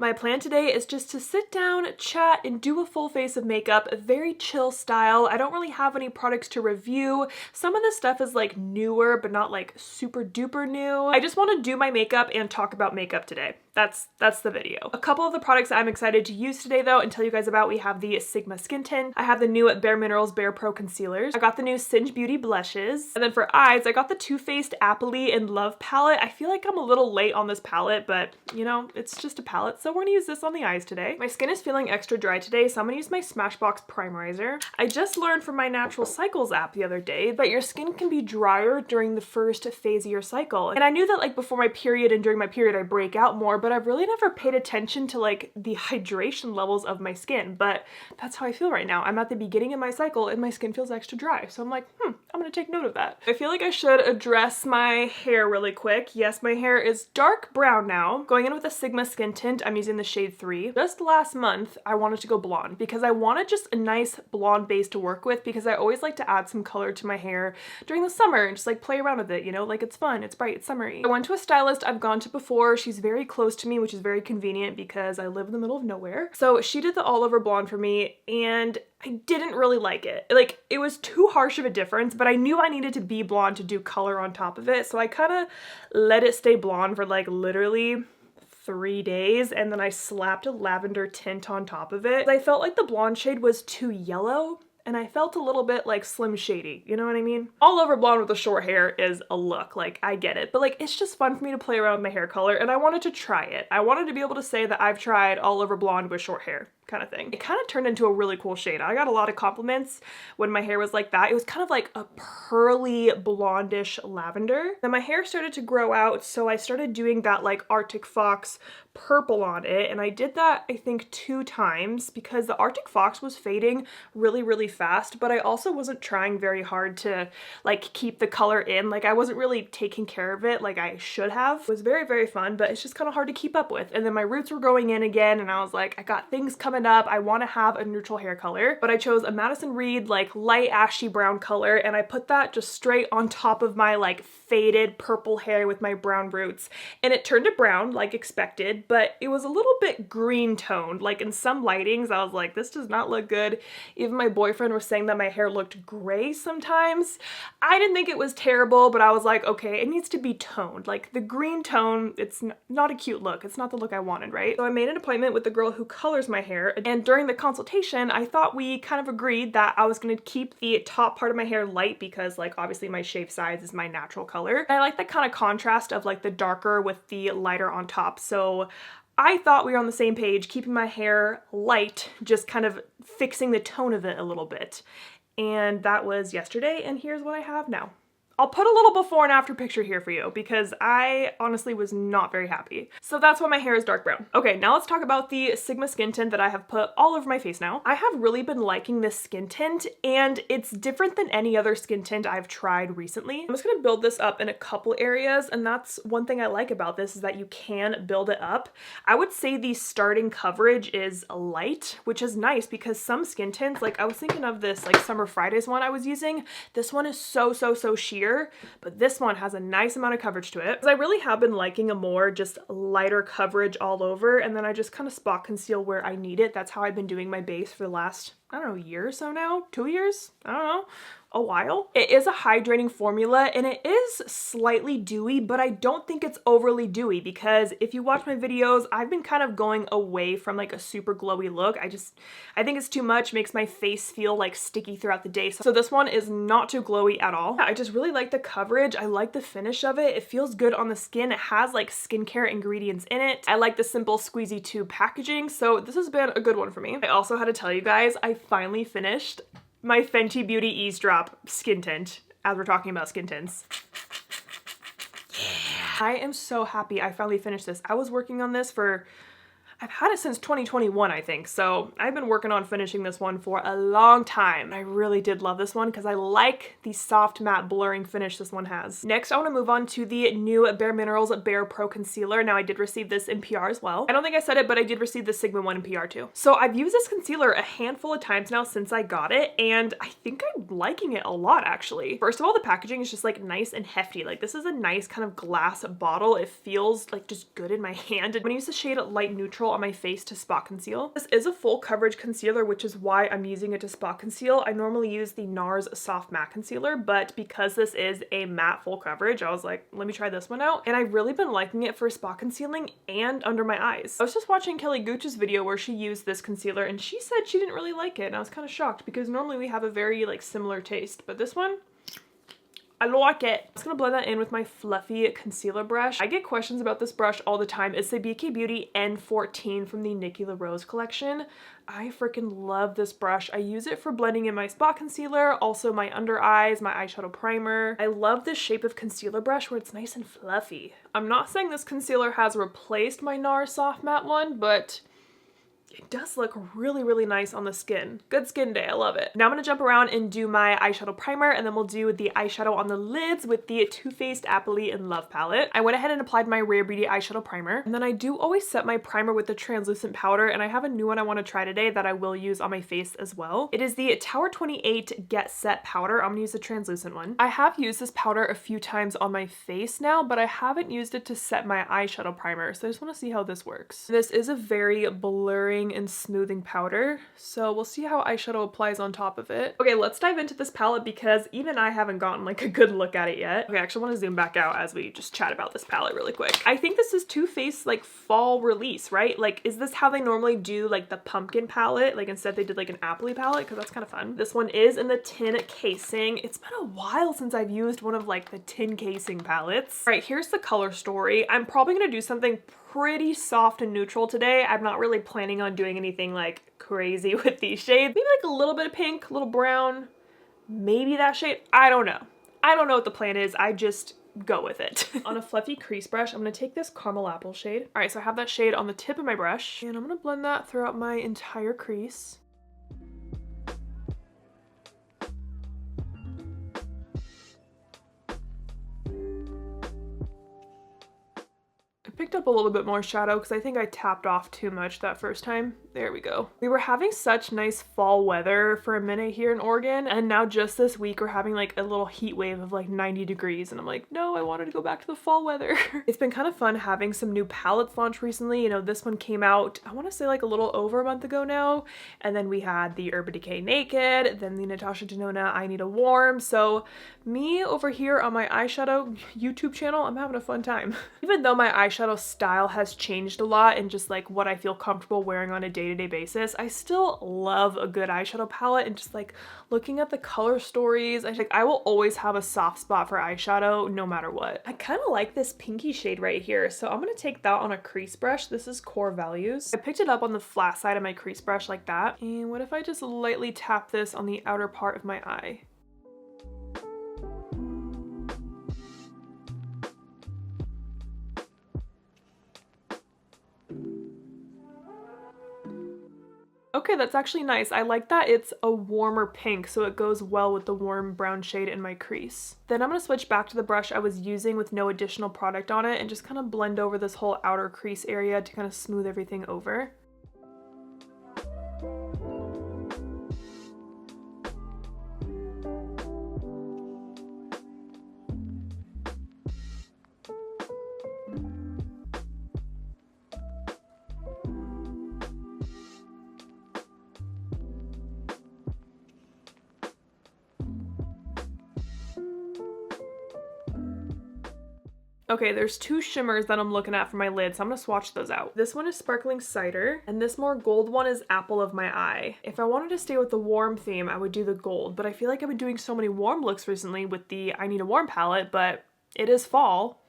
My plan today is just to sit down, chat, and do a full face of makeup, a very chill style. I don't really have any products to review. Some of this stuff is like newer, but not like super duper new. I just want to do my makeup and talk about makeup today. That's the video. A couple of the products I'm excited to use today though and tell you guys about, we have the Sigma Skin Tint. I have the new bareMinerals Bare Pro Concealers. I got the new Singe Beauty blushes. And then for eyes, I got the Faced Appley in Love palette. I feel like I'm a little late on this palette, but you know, it's just a palette. So we're gonna use this on the eyes today. My skin is feeling extra dry today, so I'm gonna use my Smashbox primerizer. I just learned from my Natural Cycles app the other day that your skin can be drier during the first phase of your cycle. And I knew that like before my period and during my period I break out more, but I've really never paid attention to like the hydration levels of my skin. But that's how I feel right now. I'm at the beginning of my cycle and my skin feels extra dry. So I'm like, I'm gonna take note of that. I feel like I should address my hair really quick. Yes, my hair is dark brown now. Going in with a Sigma Skin Tint, I'm using the shade 3. Just last month, I wanted to go blonde because I wanted just a nice blonde base to work with, because I always like to add some color to my hair during the summer and just like play around with it, you know, like it's fun, it's bright, it's summery. I went to a stylist I've gone to before. She's very close to me, which is very convenient because I live in the middle of nowhere. So she did the all over blonde for me and I didn't really like it. Like, it was too harsh of a difference, but I knew I needed to be blonde to do color on top of it. So I kind of let it stay blonde for like literally 3 days, and then I slapped a lavender tint on top of it. I felt like the blonde shade was too yellow, and I felt a little bit like Slim Shady, you know what I mean? All over blonde with the short hair is a look, like I get it, but like it's just fun for me to play around with my hair color, and I wanted to try it. I wanted to be able to say that I've tried all over blonde with short hair kind of thing. It kind of turned into a really cool shade. I got a lot of compliments when my hair was like that. It was kind of like a pearly blondish lavender. Then my hair started to grow out, so I started doing that like Arctic Fox purple on it, and I did that I think 2 times because the Arctic Fox was fading really fast, but I also wasn't trying very hard to like keep the color in. Like I wasn't really taking care of it like I should have. It was very fun, but it's just kind of hard to keep up with. And then my roots were growing in again, and I was like, I got things coming up. I want to have a neutral hair color, but I chose a Madison Reed like light ashy brown color, and I put that just straight on top of my like faded purple hair with my brown roots, and it turned to brown like expected, but it was a little bit green toned. Like in some lightings I was like, this does not look good. Even my boyfriend was saying that my hair looked gray sometimes. I didn't think it was terrible, but I was like, okay, it needs to be toned. Like the green tone, it's not a cute look. It's not the look I wanted, right? So I made an appointment with the girl who colors my hair, and during the consultation I thought we kind of agreed that I was going to keep the top part of my hair light because like obviously my shave size is my natural color, and I like that kind of contrast of like the darker with the lighter on top. So I thought we were on the same page, keeping my hair light, just kind of fixing the tone of it a little bit. And that was yesterday, and here's what I have now. I'll put a little before and after picture here for you because I honestly was not very happy. So that's why my hair is dark brown. Okay, now let's talk about the Sigma Skin Tint that I have put all over my face now. I have really been liking this skin tint, and it's different than any other skin tint I've tried recently. I'm just gonna build this up in a couple areas, and that's one thing I like about this is that you can build it up. I would say the starting coverage is light, which is nice because some skin tints, like I was thinking of this like Summer Fridays one I was using, this one is so sheer, but this one has a nice amount of coverage to it. Because I really have been liking a more just lighter coverage all over, and then I just kind of spot conceal where I need it. That's how I've been doing my base for the last, I don't know, year or so now? 2 years? I don't know. A while. It is a hydrating formula, and it is slightly dewy, but I don't think it's overly dewy because if you watch my videos, I've been kind of going away from like a super glowy look. I think it's too much, makes my face feel like sticky throughout the day. So this one is not too glowy at all. I just really like the coverage. I like the finish of it. It feels good on the skin. It has like skincare ingredients in it. I like the simple squeezy tube packaging. So this has been a good one for me. I also had to tell you guys, I finally finished my Fenty Beauty Eavesdrop skin tint, as we're talking about skin tints. Yeah. I am so happy I finally finished this. I was working on this for, I've had it since 2021, I think, so I've been working on finishing this one for a long time. I really did love this one because I like the soft matte blurring finish this one has. Next, I want to move on to the new bareMinerals Bare Pro Concealer. Now, I did receive this in PR as well. I don't think I said it, but I did receive the Sigma one in PR too. So I've used this concealer a handful of times now since I got it, and I think I'm liking it a lot, actually. First of all, the packaging is just like nice and hefty. Like this is a nice kind of glass bottle. It feels like just good in my hand. And when I use the shade Light Neutral eyeshadow on my face to spot conceal. This is a full coverage concealer, which is why I'm using it to spot conceal. I normally use the NARS Soft Matte Concealer, but because this is a matte full coverage, I was like, let me try this one out. And I've really been liking it for spot concealing and under my eyes. I was just watching Kelly Gooch's video where she used this concealer and she said she didn't really like it. And I was kind of shocked because normally we have a very like similar taste, but this one, I like it. I'm just gonna blend that in with my fluffy concealer brush. I get questions about this brush all the time. It's the Beauty N14 from the Nikki LaRose collection. I freaking love this brush. I use it for blending in my spot concealer, also my under eyes, my eyeshadow primer. I love this shape of concealer brush where it's nice and fluffy. I'm not saying this concealer has replaced my NARS Soft Matte one, but it does look really, really nice on the skin. Good skin day, I love it. Now I'm gonna jump around and do my eyeshadow primer, and then we'll do the eyeshadow on the lids with the Faced Appley in Love palette. I went ahead and applied my Rare Beauty eyeshadow primer, and then I do always set my primer with the translucent powder, and I have a new one I wanna try today that I will use on my face as well. It is the Tower 28 Get Set powder. I'm gonna use the translucent one. I have used this powder a few times on my face now, but I haven't used it to set my eyeshadow primer, so I just wanna see how this works. This is a very blurring and smoothing powder, so we'll see how eyeshadow applies on top of it. Okay, let's dive into this palette because even I haven't gotten like a good look at it yet. Okay, I actually want to zoom back out as we just chat about this palette really quick. I think this is Too Faced like fall release, right? Like, is this how they normally do like the pumpkin palette? Like instead they did like an Appley palette, because that's kind of fun. This one is in the tin casing. It's been a while since I've used one of like the tin casing palettes. All right, here's the color story. I'm probably gonna do something pretty soft and neutral today. I'm not really planning on doing anything like crazy with these shades. Maybe like a little bit of pink, a little brown, maybe that shade. I don't know. I don't know what the plan is. I just go with it. On a fluffy crease brush, I'm gonna take this caramel apple shade. All right, so I have that shade on the tip of my brush, and I'm gonna blend that throughout my entire crease. Picked up a little bit more shadow because I think I tapped off too much that first time. There we go. We were having such nice fall weather for a minute here in Oregon, and now just this week we're having like a little heat wave of like 90 degrees, and I'm like, no, I wanted to go back to the fall weather. It's been kind of fun having some new palettes launched recently. You know, this one came out, I want to say like a little over a month ago now, and then we had the Urban Decay Naked, then the Natasha Denona I Need a Warm. So me over here on my eyeshadow YouTube channel, I'm having a fun time. Even though my eyeshadow style has changed a lot and just like what I feel comfortable wearing on a day-to-day basis, I still love a good eyeshadow palette, and just like looking at the color stories, I will always have a soft spot for eyeshadow no matter what. I kind of like this pinky shade right here, so I'm gonna take that on a crease brush. This is Core Values. I picked it up on the flat side of my crease brush like that, and what if I just lightly tap this on the outer part of my eye? Okay, that's actually nice. I like that it's a warmer pink, so it goes well with the warm brown shade in my crease. Then I'm gonna switch back to the brush I was using with no additional product on it and just kind of blend over this whole outer crease area to kind of smooth everything over. Okay, there's two shimmers that I'm looking at for my lid, so I'm gonna swatch those out. This one is Sparkling Cider, and this more gold one is Apple of My Eye. If I wanted to stay with the warm theme, I would do the gold, but I feel like I've been doing so many warm looks recently with the I Need a Warm palette, but it is fall.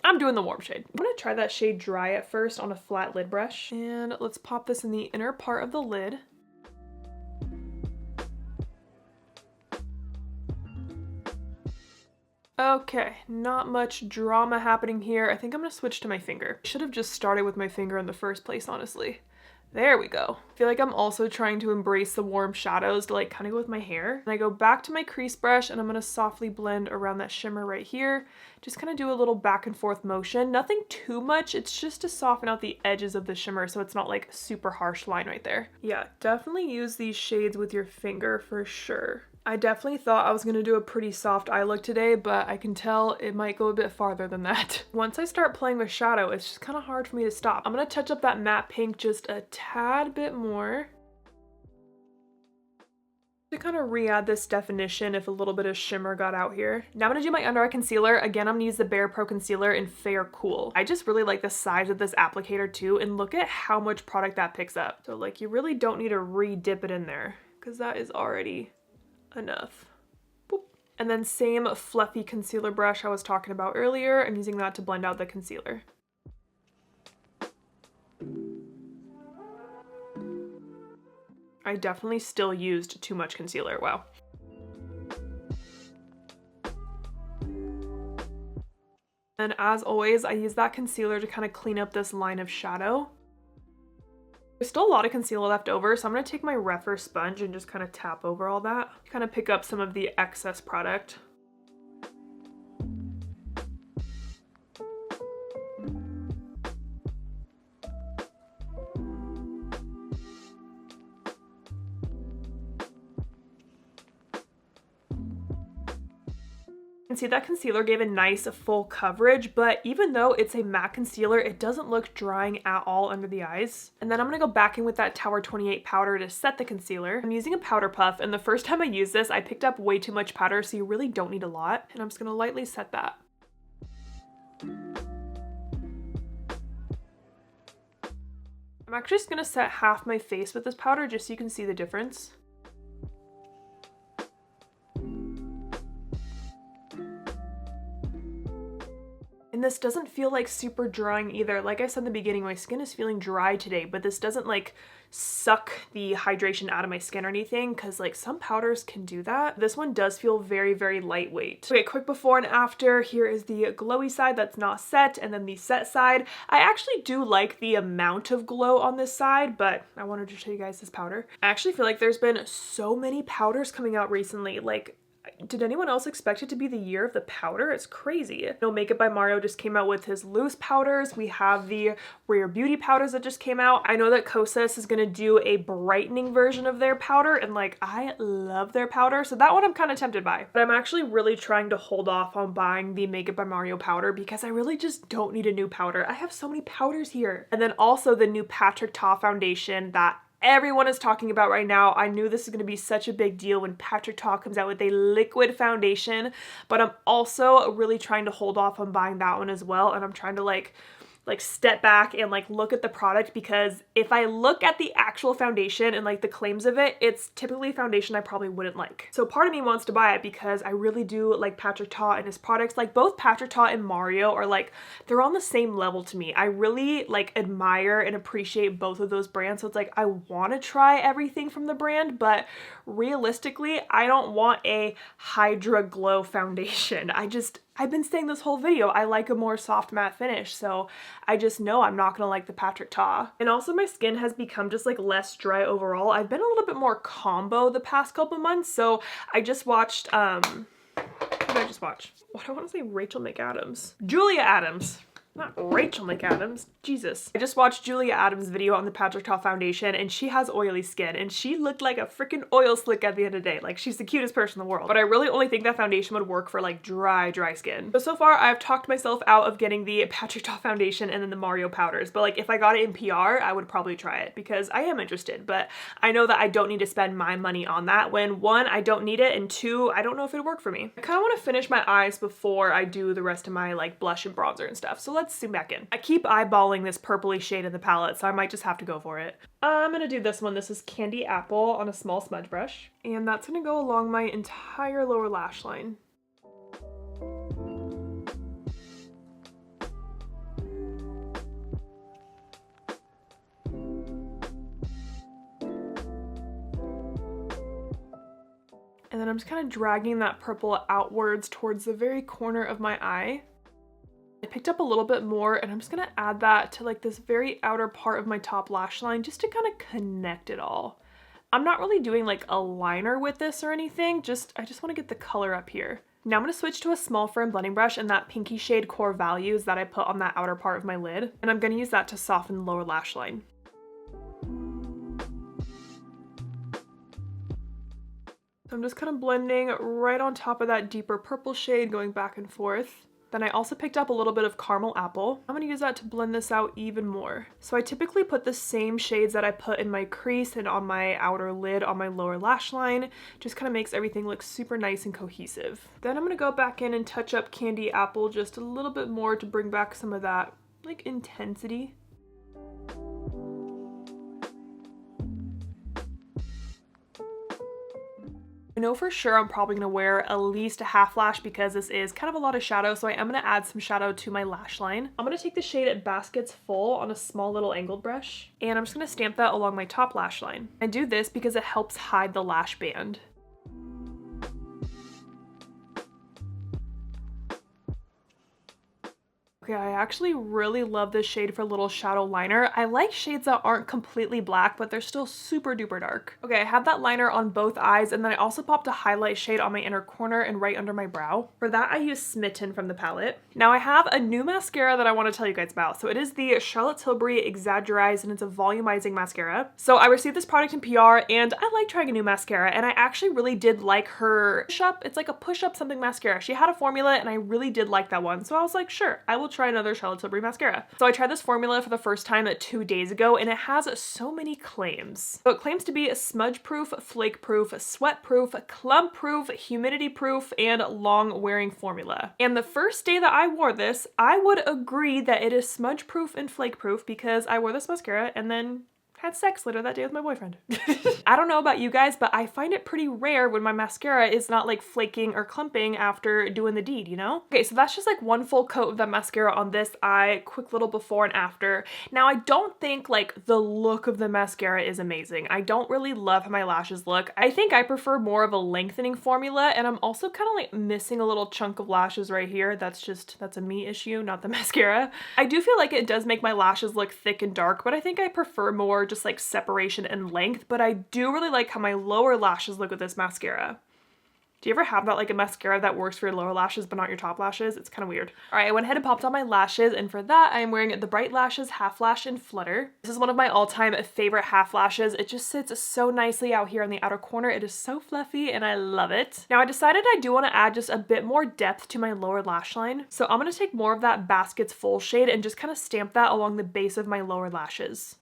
I'm doing the warm shade. I'm gonna try that shade Dry at first on a flat lid brush, and let's pop this in the inner part of the lid. Okay, not much drama happening here. I think I'm gonna switch to my finger. I should have just started with my finger in the first place, honestly. There we go. I feel like I'm also trying to embrace the warm shadows to like kind of go with my hair. And I go back to my crease brush and I'm gonna softly blend around that shimmer right here. Just kind of do a little back and forth motion. Nothing too much, it's just to soften out the edges of the shimmer so it's not like super harsh line right there. Yeah, definitely use these shades with your finger for sure. I definitely thought I was gonna do a pretty soft eye look today, but I can tell it might go a bit farther than that. Once I start playing with shadow, it's just kind of hard for me to stop. I'm gonna touch up that matte pink just a tad bit more to kind of re-add this definition if a little bit of shimmer got out here. Now I'm gonna do my under eye concealer. Again, I'm gonna use the BarePro concealer in Fair Cool. I just really like the size of this applicator too, and look at how much product that picks up. So like, you really don't need to re-dip it in there because that is already enough. Boop. And then same fluffy concealer brush I was talking about earlier. I'm using that to blend out the concealer. I definitely still used too much concealer, wow. And as always, I use that concealer to kind of clean up this line of shadow. There's still a lot of concealer left over, so I'm going to take my Rephr sponge and just kind of tap over all that. Kind of pick up some of the excess product. And see, that concealer gave a nice full coverage, but even though it's a matte concealer, it doesn't look drying at all under the eyes. And then I'm gonna go back in with that Tower 28 powder to set the concealer. I'm using a powder puff, and the first time I used this, I picked up way too much powder, so you really don't need a lot. And I'm just gonna lightly set that. I'm actually just gonna set half my face with this powder just so you can see the difference. And this doesn't feel like super drying either. Like I said in the beginning, my skin is feeling dry today, but this doesn't like suck the hydration out of my skin or anything, because like some powders can do that. This one does feel very, very lightweight. Okay, quick before and after. Here is the glowy side that's not set, and then the set side. I actually do like the amount of glow on this side, but I wanted to show you guys this powder. I actually feel like there's been so many powders coming out recently. Like, did anyone else expect it to be the year of the powder? It's crazy. You know, Makeup by Mario just came out with his loose powders. We have the Rare Beauty powders that just came out. I know that Kosas is gonna do a brightening version of their powder, and like, I love their powder, so that one I'm kind of tempted by. But I'm actually really trying to hold off on buying the Makeup by Mario powder because I really just don't need a new powder. I have so many powders here. And then also the new Patrick Ta foundation that everyone is talking about right now. I knew this is going to be such a big deal when Patrick Ta comes out with a liquid foundation, but I'm also really trying to hold off on buying that one as well. And I'm trying to like step back and like look at the product, because if I look at the actual foundation and like the claims of it, it's typically a foundation I probably wouldn't like. So part of me wants to buy it because I really do like Patrick Ta and his products. Like both Patrick Ta and Mario are like, they're on the same level to me. I really like admire and appreciate both of those brands. So it's like, I want to try everything from the brand, but realistically, I don't want a Hydra Glow foundation. I've been saying this whole video, I like a more soft matte finish, so I just know I'm not gonna like the Patrick Ta. And also my skin has become just like less dry overall. I've been a little bit more combo the past couple months, so I just watched, what did I just watch? What do I want to say? Rachel McAdams. Julia Adams. Not Rachel McAdams, Jesus. I just watched Julia Adams' video on the Patrick Ta foundation, and she has oily skin, and she looked like a freaking oil slick at the end of the day. Like, she's the cutest person in the world. But I really only think that foundation would work for like dry skin. So far I've talked myself out of getting the Patrick Ta foundation and then the Mario powders. But like, if I got it in PR, I would probably try it because I am interested. But I know that I don't need to spend my money on that when one, I don't need it, and two, I don't know if it'd work for me. I kind of want to finish my eyes before I do the rest of my like blush and bronzer and stuff. So let's zoom back in. I keep eyeballing this purpley shade in the palette, so I might just have to go for it. I'm gonna do this one. This is Candy Apple on a small smudge brush, and that's gonna go along my entire lower lash line. And then I'm just kind of dragging that purple outwards towards the very corner of my eye. I picked up a little bit more, and I'm just gonna add that to like this very outer part of my top lash line just to kind of connect it all. I'm not really doing like a liner with this or anything, I just want to get the color up here. Now I'm gonna switch to a small firm blending brush and that pinky shade Core Values that I put on that outer part of my lid, and I'm gonna use that to soften the lower lash line. So I'm just kind of blending right on top of that deeper purple shade, going back and forth. Then I also picked up a little bit of Caramel Apple. I'm gonna use that to blend this out even more. So I typically put the same shades that I put in my crease and on my outer lid on my lower lash line. Just kind of makes everything look super nice and cohesive. Then I'm gonna go back in and touch up Candy Apple just a little bit more to bring back some of that like intensity. I know for sure I'm probably going to wear at least a half lash because this is kind of a lot of shadow, so I am going to add some shadow to my lash line. I'm going to take the shade at Baskets Full on a small little angled brush, and I'm just going to stamp that along my top lash line. I do this because it helps hide the lash band. Okay, I actually really love this shade for a little shadow liner. I like shades that aren't completely black, but they're still super duper dark. Okay, I have that liner on both eyes, and then I also popped a highlight shade on my inner corner and right under my brow. For that, I use Smitten from the palette. Now I have a new mascara that I want to tell you guys about. So it is the Charlotte Tilbury Exaggerized, and it's a volumizing mascara. So I received this product in PR, and I like trying a new mascara, and I actually really did like her push-up. It's like a push-up something mascara. She had a formula, and I really did like that one. So I was like, sure, I will try another Charlotte Tilbury mascara. So I tried this formula for the first time 2 days ago, and it has so many claims. So it claims to be smudge proof, flake proof, sweat proof, clump proof, humidity proof, and long wearing formula. And the first day that I wore this, I would agree that it is smudge proof and flake proof because I wore this mascara and then had sex later that day with my boyfriend. I don't know about you guys, but I find it pretty rare when my mascara is not like flaking or clumping after doing the deed, you know? Okay, so that's just like one full coat of that mascara on this eye, quick little before and after. Now I don't think like the look of the mascara is amazing. I don't really love how my lashes look. I think I prefer more of a lengthening formula, and I'm also kind of like missing a little chunk of lashes right here. That's a me issue, not the mascara. I do feel like it does make my lashes look thick and dark, but I think I prefer more just like separation and length, but I do really like how my lower lashes look with this mascara. Do you ever have that, like a mascara that works for your lower lashes but not your top lashes? It's kind of weird. All right, I went ahead and popped on my lashes, and for that I am wearing the Bright Lashes Half Lash in Flutter. This is one of my all-time favorite half lashes. It just sits so nicely out here on the outer corner. It is so fluffy and I love it. Now I decided I do want to add just a bit more depth to my lower lash line. So I'm going to take more of that Baskets Full shade and just kind of stamp that along the base of my lower lashes.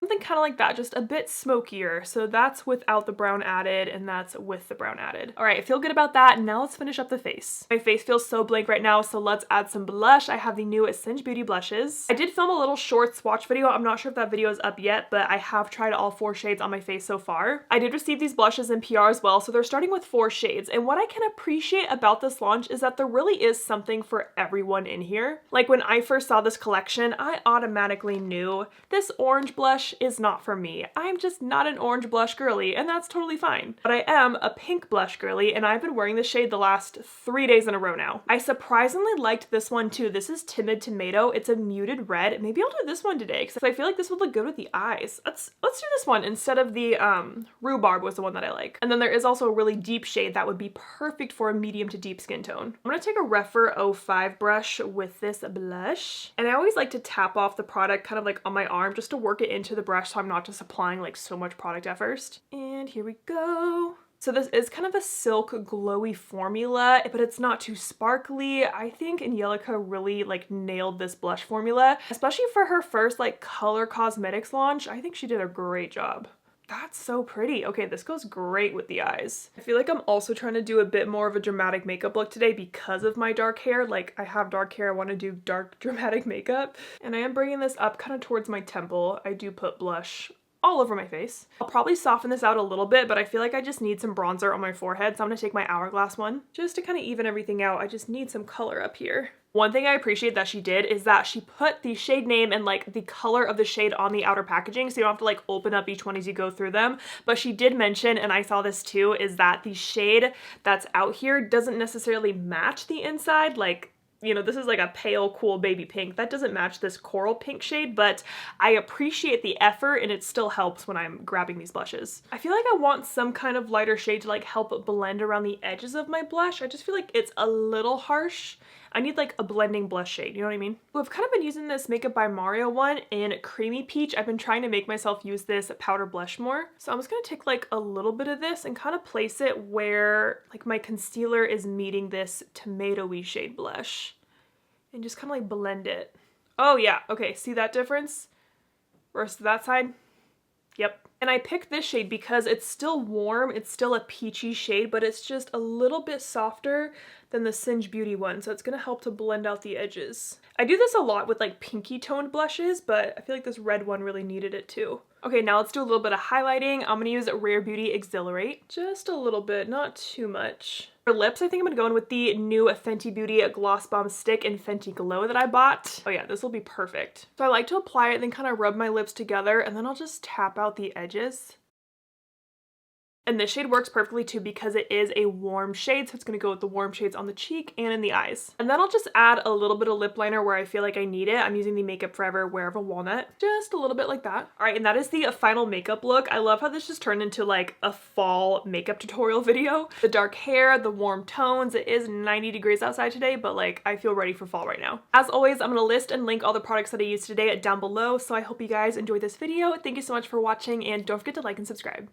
Something kind of like that, just a bit smokier. So that's without the brown added, and that's with the brown added. All right, I feel good about that. Now let's finish up the face. My face feels so blank right now, so let's add some blush. I have the new Singe Beauty blushes. I did film a little short swatch video. I'm not sure if that video is up yet, but I have tried all 4 shades on my face so far. I did receive these blushes in PR as well, so they're starting with 4 shades. And what I can appreciate about this launch is that there really is something for everyone in here. Like when I first saw this collection, I automatically knew this orange blush is not for me. I'm just not an orange blush girly, and that's totally fine. But I am a pink blush girly, and I've been wearing this shade the last 3 days in a row now. I surprisingly liked this one too. This is Timid Tomato. It's a muted red. Maybe I'll do this one today because I feel like this would look good with the eyes. Let's do this one instead of the Rhubarb was the one that I like. And then there is also a really deep shade that would be perfect for a medium to deep skin tone. I'm gonna take a Rephr 05 brush with this blush, and I always like to tap off the product kind of like on my arm just to work it into the brush so I'm not just applying like so much product at first. And here we go. So this is kind of a silk glowy formula, but it's not too sparkly. I think Angelica really like nailed this blush formula, especially for her first like color cosmetics launch. I think she did a great job. That's so pretty. Okay, this goes great with the eyes. I feel like I'm also trying to do a bit more of a dramatic makeup look today because of my dark hair. Like I have dark hair, I want to do dark dramatic makeup. And I am bringing this up kind of towards my temple. I do put blush all over my face. I'll probably soften this out a little bit, but I feel like I just need some bronzer on my forehead. So I'm gonna take my Hourglass one just to kind of even everything out. I just need some color up here. One thing I appreciate that she did is that she put the shade name and like the color of the shade on the outer packaging, so you don't have to like open up each one as you go through them. But she did mention, and I saw this too, is that the shade that's out here doesn't necessarily match the inside. Like, you know, this is like a pale, cool baby pink. That doesn't match this coral pink shade, but I appreciate the effort and it still helps when I'm grabbing these blushes. I feel like I want some kind of lighter shade to like help blend around the edges of my blush. I just feel like it's a little harsh. I need like a blending blush shade, you know what I mean? Well, I've kind of been using this Makeup by Mario one in Creamy Peach. I've been trying to make myself use this powder blush more. So I'm just gonna take like a little bit of this and kind of place it where like my concealer is meeting this tomatoey shade blush. And just kind of like blend it. Oh yeah, okay, see that difference? Versus that side? Yep. And I picked this shade because it's still warm, it's still a peachy shade, but it's just a little bit softer than the Singe Beauty one, so it's gonna help to blend out the edges. I do this a lot with like pinky toned blushes, but I feel like this red one really needed it too. Okay, now let's do a little bit of highlighting. I'm gonna use Rephr Beauty Exhilarate. Just a little bit, not too much. For lips, I think I'm gonna go in with the new Fenty Beauty Gloss Bomb Stick in Fenty Glow that I bought. Oh yeah, this will be perfect. So I like to apply it, then kind of rub my lips together, and then I'll just tap out the edges. And this shade works perfectly too because it is a warm shade, so it's going to go with the warm shades on the cheek and in the eyes. And then I'll just add a little bit of lip liner where I feel like I need it. I'm using the Makeup Forever Wear Walnut. Just a little bit like that. Alright, and that is the final makeup look. I love how this just turned into like a fall makeup tutorial video. The dark hair, the warm tones. It is 90 degrees outside today, but like I feel ready for fall right now. As always, I'm going to list and link all the products that I used today down below, so I hope you guys enjoyed this video. Thank you so much for watching, and don't forget to like and subscribe.